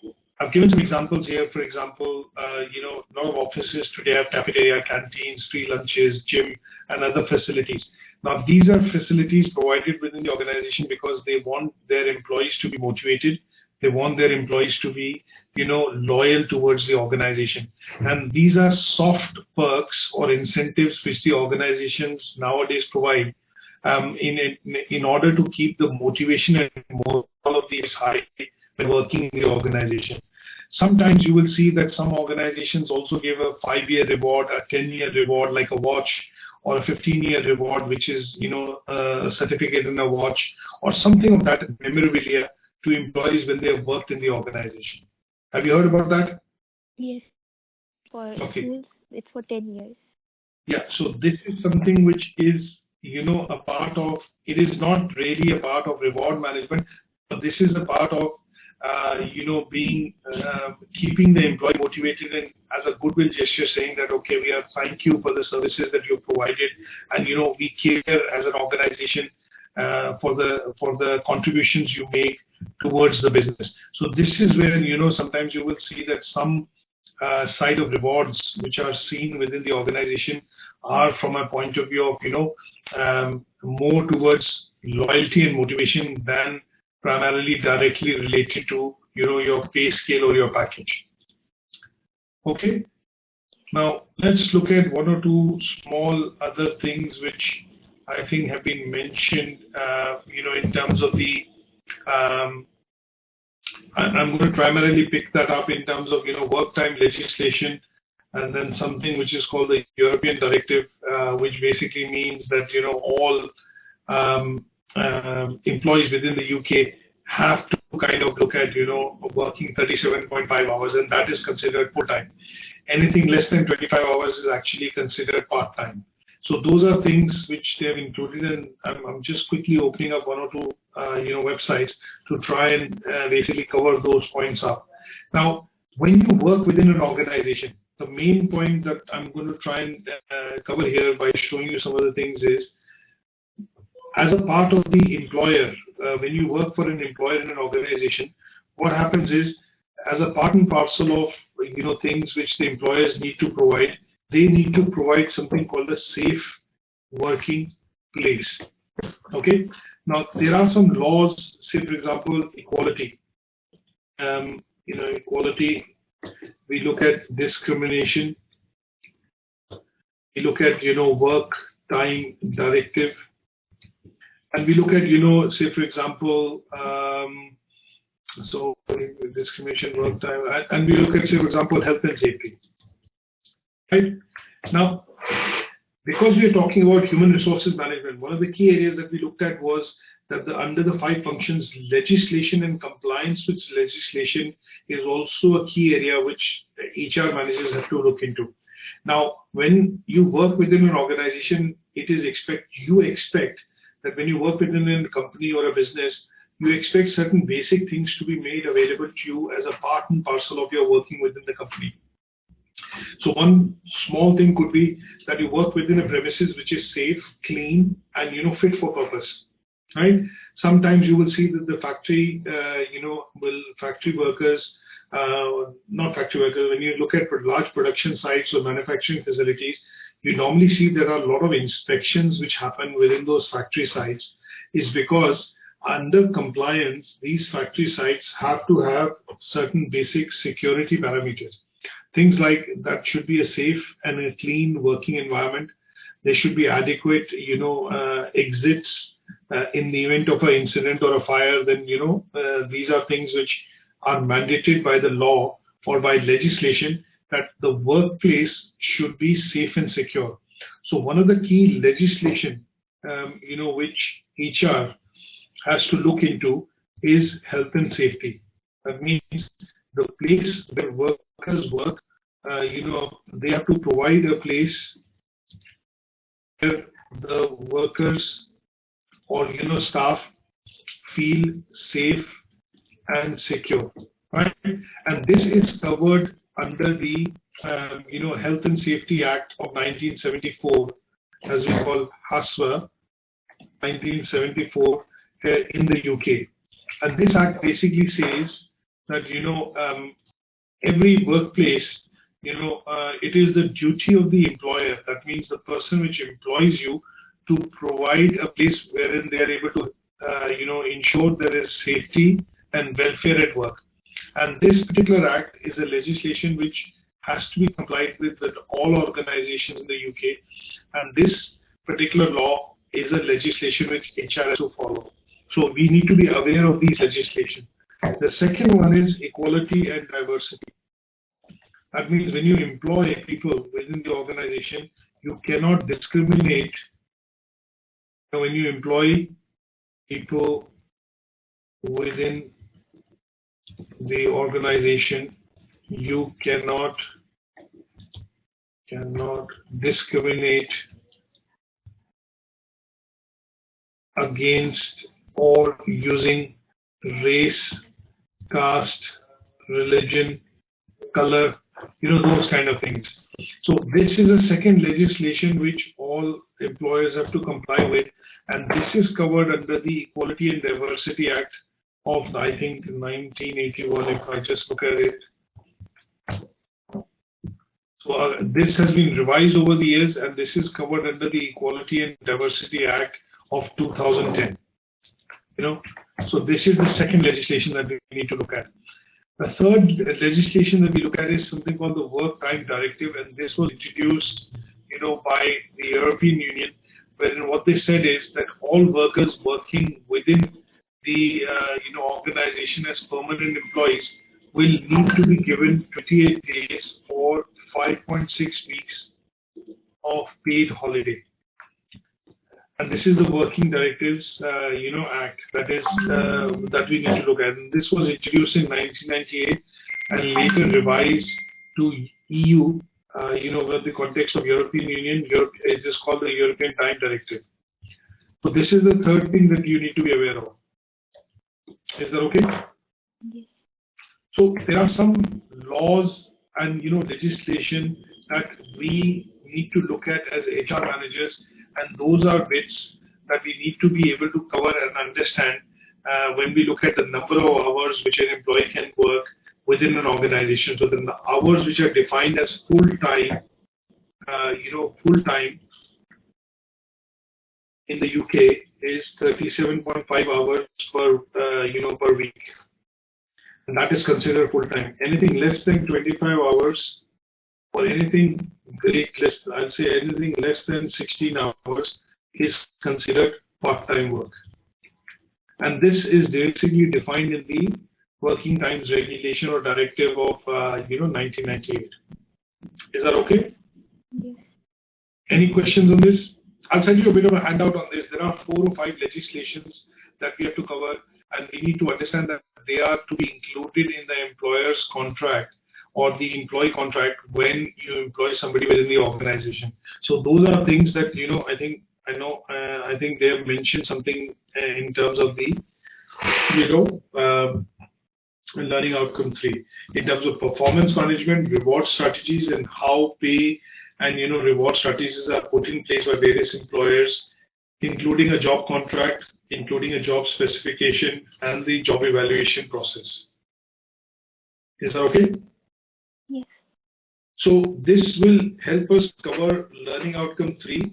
I've given some examples here. For example, a lot of offices today have cafeteria, canteens, free lunches, gym, and other facilities. Now these are facilities provided within the organization because they want their employees to be motivated. They want their employees to be, loyal towards the organization. And these are soft perks or incentives which the organizations nowadays provide in order to keep the motivation and morale of these high when working in the organization. Sometimes you will see that some organizations also give a 5-year reward, a 10-year reward like a watch, or a 15-year reward, which is, a certificate in a watch, or something of that memorabilia to employees when they have worked in the organization. Have you heard about that? Yes. For schools, it's for 10 years. Yeah, so this is something which is, a part of, it is not really a part of reward management, but this is a part of, keeping the employee motivated and as a goodwill gesture saying that, okay, we are thank you for the services that you've provided, and, we care as an organization for the contributions you make towards the business. So this is where, sometimes you will see that some side of rewards which are seen within the organization are from a point of view of, more towards loyalty and motivation than primarily directly related to, your pay scale or your package. Okay. Now let's look at one or two small other things which I think have been mentioned, in terms of the, I'm going to primarily pick that up in terms of, work time legislation, and then something which is called the European Directive, which basically means that, all employees within the UK have to kind of look at, working 37.5 hours, and that is considered full-time. Anything less than 25 hours is actually considered part-time. So those are things which they have included, and I'm just quickly opening up one or two, websites to try and basically cover those points up. Now, when you work within an organization, the main point that I'm going to try and cover here by showing you some of the things is, as a part of the employer, when you work for an employer in an organization, what happens is, as a part and parcel of things which the employers need to provide, they need to provide something called a safe working place. Okay. Now there are some laws. Say for example, equality. Equality. We look at discrimination. We look at work time directive, and we look at say for example. So discrimination, work time, and we look at, say, for example, health and safety. Right? Now, because we are talking about human resources management, one of the key areas that we looked at was that under the 5 functions, legislation and compliance with legislation is also a key area which HR managers have to look into. Now, when you work within an organization, you expect that when you work within a company or a business, you expect certain basic things to be made available to you as a part and parcel of your working within the company. So one small thing could be that you work within a premises which is safe, clean, and fit for purpose. Right? Sometimes you will see that the factory, factory workers, not factory workers, when you look at large production sites or manufacturing facilities, you normally see there are a lot of inspections which happen within those factory sites. Is because under compliance, these factory sites have to have certain basic security parameters. Things like that should be a safe and a clean working environment. There should be adequate, exits in the event of an incident or a fire. Then, these are things which are mandated by the law or by legislation, that the workplace should be safe and secure. So one of the key legislation, which HR has to look into is health and safety. That means the place where workers work, they have to provide a place where the workers or staff feel safe and secure, right? And this is covered under the Health and Safety Act of 1974, as we call HASWA 1974 in the UK. And this act basically says that every workplace, it is the duty of the employer, that means the person which employs you, to provide a place wherein they are able to ensure there is safety and welfare at work. And this particular act is a legislation which has to be complied with all organizations in the UK. And this particular law is a legislation which HR has to follow. So we need to be aware of these legislation. The second one is equality and diversity. That means when you employ people within the organization, you cannot discriminate. When you employ people within the organization, you cannot discriminate against or using race, caste, religion, color, those kind of things. So this is a second legislation which all employers have to comply with, and this is covered under the Equality and Diversity Act of, I think, 1981, if I just look at it. So this has been revised over the years, and this is covered under the Equality and Diversity Act of 2010. So this is the second legislation that we need to look at. The third legislation that we look at is something called the Work Time Directive, and this was introduced, by the European Union, wherein what they said is that all workers working within the organization as permanent employees will need to be given 28 days or 5.6 weeks of paid holiday. And this is the Working Directives, Act that we need to look at. And this was introduced in 1998 and later revised to EU, with the context of European Union. It is called the European Time Directive. So this is the third thing that you need to be aware of. Is that okay? Yes. So there are some laws and legislation that we need to look at as HR managers, and those are bits that we need to be able to cover and understand when we look at the number of hours which an employee can work within an organization. So the hours which are defined as full-time, full-time in the UK is 37.5 hours per week. And that is considered full-time. Anything less than 25 hours or anything I'll say anything less than 16 hours is considered part-time work. And this is basically defined in the Working Times Regulation or Directive of 1998. Is that okay? Yes. Any questions on this? I'll send you a bit of a handout on this. There are 4 or 5 legislations that we have to cover, and we need to understand that they are to be included in the employer's contract or the employee contract when you employ somebody within the organization. So those are things that I think they have mentioned something in terms of the learning outcome 3 in terms of performance management, reward strategies, and how pay and reward strategies are put in place by various employers, including a job contract, including a job specification, and the job evaluation process. Is that okay? Yes. So this will help us cover learning outcome 3.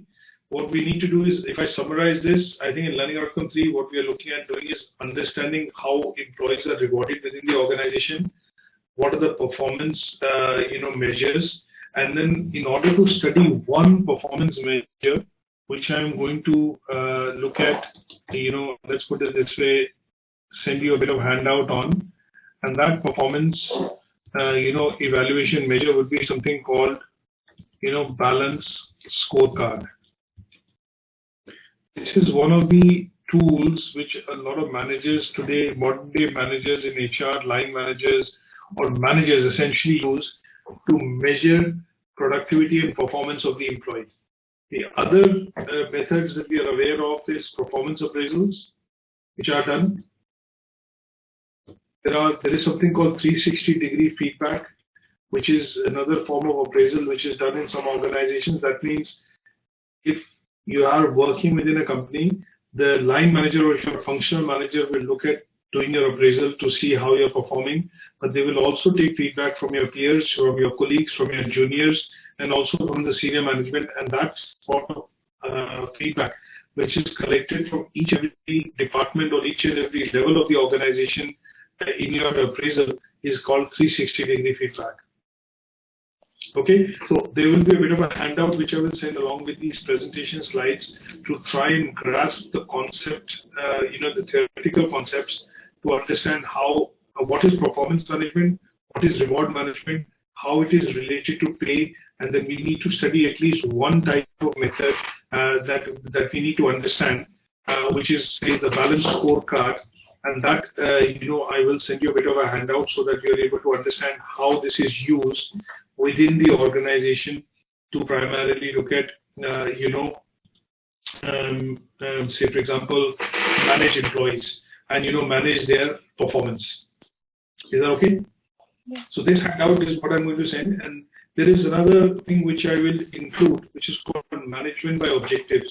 What we need to do is, if I summarize this, I think in learning outcome 3, what we are looking at doing is understanding how employees are rewarded within the organization, what are the performance measures, and then in order to study one performance measure, which I'm going to look at, let's put it this way, send you a bit of handout on, and that performance evaluation measure would be something called balance scorecard. This is one of the tools which a lot of managers today, modern day managers in HR, line managers, or managers essentially use to measure productivity and performance of the employee. The other methods that we are aware of is performance appraisals, which are done. There is something called 360-degree feedback, which is another form of appraisal which is done in some organizations. That means if you are working within a company, the line manager or your functional manager will look at doing your appraisal to see how you're performing, but they will also take feedback from your peers, from your colleagues, from your juniors, and also from the senior management, and that sort of feedback, which is collected from each and every department or each and every level of the organization in your appraisal, is called 360-degree feedback. Okay, so there will be a bit of a handout which I will send along with these presentation slides to try and grasp the concept, the theoretical concepts, to understand what is performance management, what is reward management, how it is related to pay, and then we need to study at least one type of method that we need to understand, which is, say, the balance scorecard. And that, I will send you a bit of a handout so that you are able to understand how this is used within the organization to primarily look at, say, for example, manage employees and, manage their performance. Is that okay? Yeah. So this handout is what I'm going to send. And there is another thing which I will include, which is called management by objectives.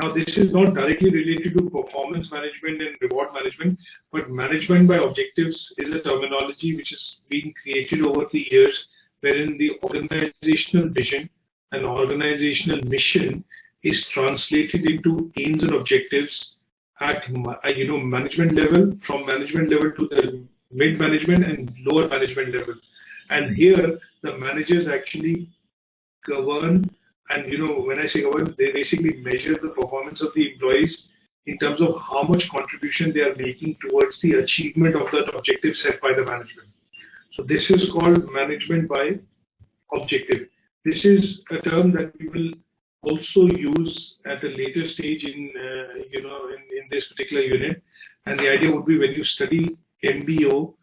Now, this is not directly related to performance management and reward management, but management by objectives is a terminology which is being created over the years, wherein the organizational vision and organizational mission is translated into aims and objectives at management level, from management level to the mid-management and lower management level. And here, the managers actually govern. And when I say govern, they basically measure the performance of the employees in terms of how much contribution they are making towards the achievement of that objective set by the management. So this is called management by objective. This is a term that we will also use at a later stage in this particular unit. And the idea would be, when you study MBO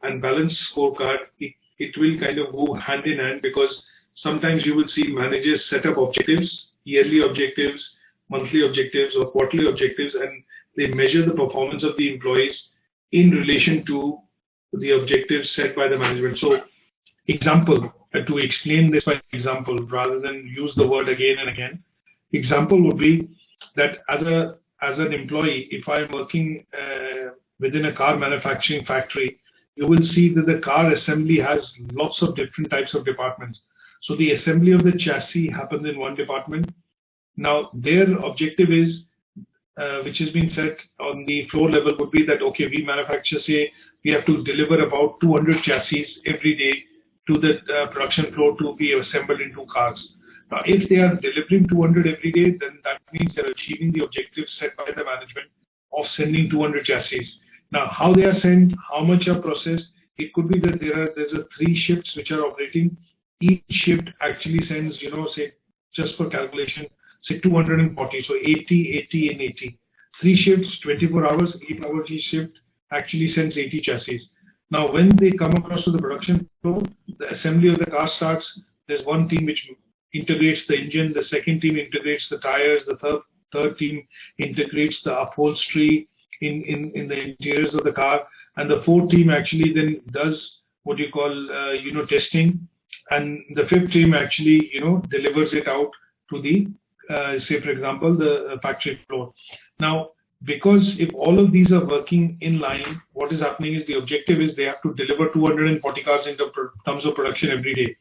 and balanced scorecard, it will kind of go hand in hand, because sometimes you will see managers set up objectives, yearly objectives, monthly objectives, or quarterly objectives, and they measure the performance of the employees in relation to the objectives set by the management. So, example, to explain this by example, rather than use the word again and again, example would be that as an employee, if I'm working within a car manufacturing factory, you will see that the car assembly has lots of different types of departments. So the assembly of the chassis happens in one department. Now their objective is, which has been set on the floor level, would be that, okay, we manufacture, say, we have to deliver about 200 chassis every day to the production floor to be assembled into cars. Now, if they are delivering 200 every day, then that means they're achieving the objective set by the management of sending 200 chassis. Now, how they are sent, how much are processed, it could be that there's a 3 shifts which are operating. Each shift actually sends, say, just for calculation, say 240, so 80, 80, and 80. 3 shifts, 24 hours, 8 hours each shift actually sends 80 chassis. Now, when they come across to the production floor, the assembly of the car starts. There's one team which integrates the engine, the second team integrates the tires, the third team integrates the upholstery, in the interiors of the car, and the fourth team actually then does what you call testing, and the fifth team actually delivers it out to the say for example the factory floor. Now, because if all of these are working in line, what is happening is the objective is they have to deliver 240 cars in terms of production every day.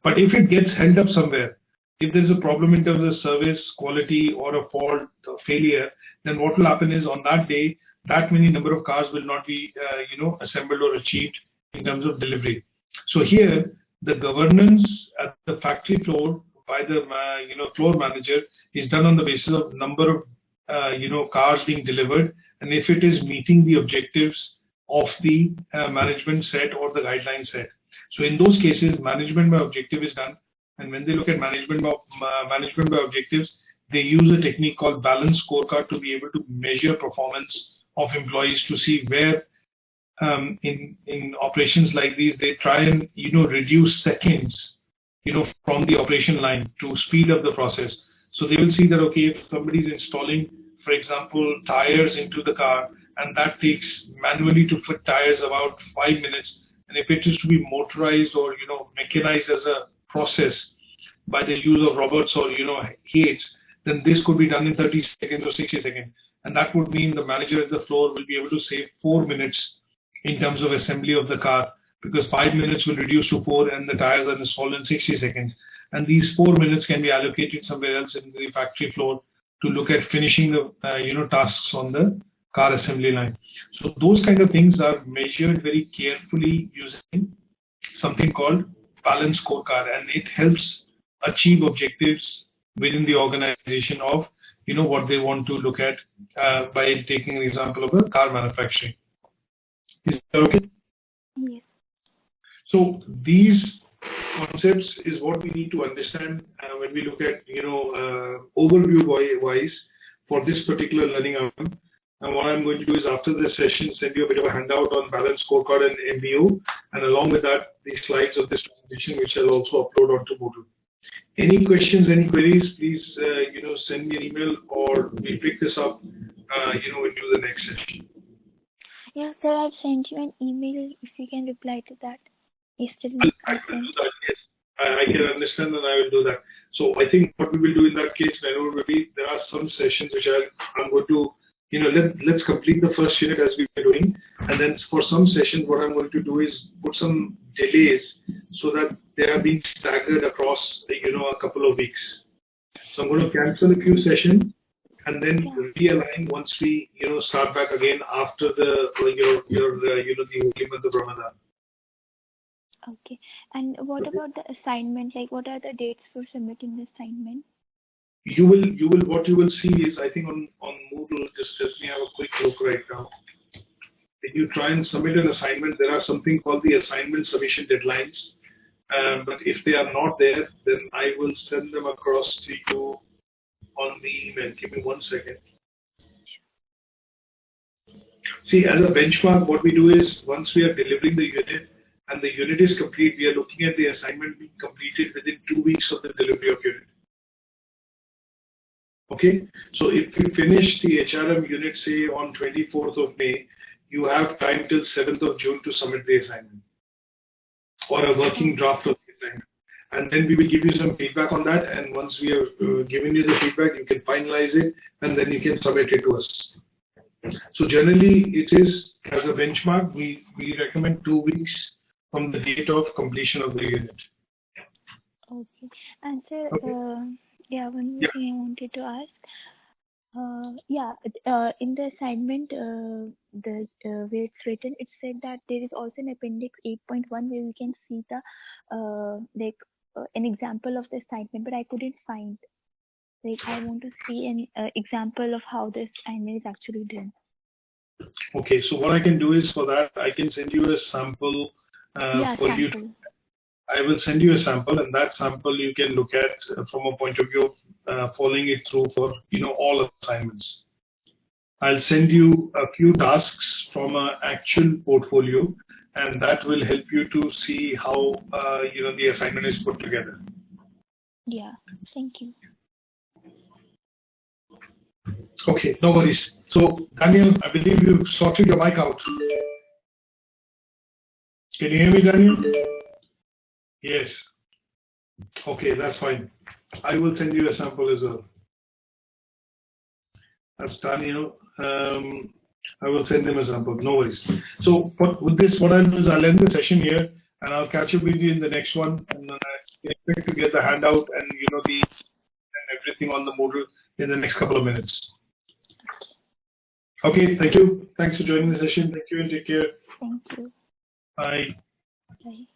But if it gets held up somewhere, if there's a problem in terms of service, quality, or a fault or failure, then what will happen is on that day, that many number of cars will not be assembled or achieved in terms of delivery. So here, the governance at the factory floor by the floor manager is done on the basis of number of cars being delivered, and if it is meeting the objectives of the management set or the guideline set. So in those cases, management by objective is done, and when they look at management by objectives, they use a technique called balanced scorecard to be able to measure performance of employees to see where in operations like these they try and reduce seconds from the operation line to speed up the process. So they will see that, okay, if somebody is installing, for example, tires into the car, and that takes manually to fit tires about 5 minutes, and if it is to be motorized or mechanized as a process by the use of robots or aids, then this could be done in 30 seconds or 60 seconds, and that would mean the manager at the floor will be able to save 4 minutes in terms of assembly of the car, because 5 minutes will reduce to 4, and the tires are installed in 60 seconds. And these 4 minutes can be allocated somewhere else in the factory floor to look at finishing the tasks on the car assembly line. So those kind of things are measured very carefully using something called balanced scorecard, and it helps achieve objectives within the organization of what they want to look at by taking an example of a car manufacturing. Is that okay? Yes. So these concepts is what we need to understand when we look at overview wise for this particular learning outcome. And what I'm going to do is after this session send you a bit of a handout on balanced scorecard and MBO, and along with that the slides of this presentation, which I'll also upload onto Moodle. Any questions, any queries, please send me an email, or we'll pick this up into the next session. Yeah, sir, I've sent you an email. If you can reply to that. Yesterday. I can do that, yes. I can understand, and I will do that. So I think what we will do in that case, there are some sessions which I'm going to, let's complete the first unit as we've been doing, and then for some sessions, what I'm going to do is put some delays so that they are being staggered across, a couple of weeks. So I'm going to cancel a few sessions and then realign once we, start back again after the holy month of Ramadan. Okay. And what about the assignment? Like, what are the dates for submitting the assignment? What you will see is, I think on Moodle, just let me have a quick look right now. If you try and submit an assignment, there are something called the assignment submission deadlines. But if they are not there, then I will send them across to you on the email. Give me 1 second. See, as a benchmark, what we do is once we are delivering the unit and the unit is complete, we are looking at the assignment being completed within 2 weeks of the delivery of unit. Okay, so if you finish the HRM unit, say on 24th of May, you have time till 7th of June to submit the assignment or a working draft of the assignment. And then we will give you some feedback on that, and once we have given you the feedback, you can finalize it and then you can submit it to us. So generally, it is, as a benchmark, we recommend 2 weeks from the date of completion of the unit. Okay. And sir, one more thing I wanted to ask. In the assignment, where it's written, it said that there is also an appendix 8.1 where we can see the an example of the assignment, but I couldn't find. Like, I want to see an example of how this assignment is actually done. Okay, so what I can do is, for that, I can send you a sample you. I will send you a sample, and that sample you can look at from a point of view of following it through for all assignments. I'll send you a few tasks from an actual portfolio, and that will help you to see how the assignment is put together. Yeah, thank you. Okay, no worries. So, Daniel, I believe you've sorted your mic out. Can you hear me, Daniel? Yes. Okay, that's fine. I will send you a sample as well. That's Daniel. I will send them a sample. No worries. So, with this, what I'll do is I'll end the session here, and I'll catch up with you in the next one. And I expect to get the handout and and everything on the model in the next couple of minutes. Okay, thank you. Thanks for joining the session. Thank you and take care. Thank you. Bye. Bye.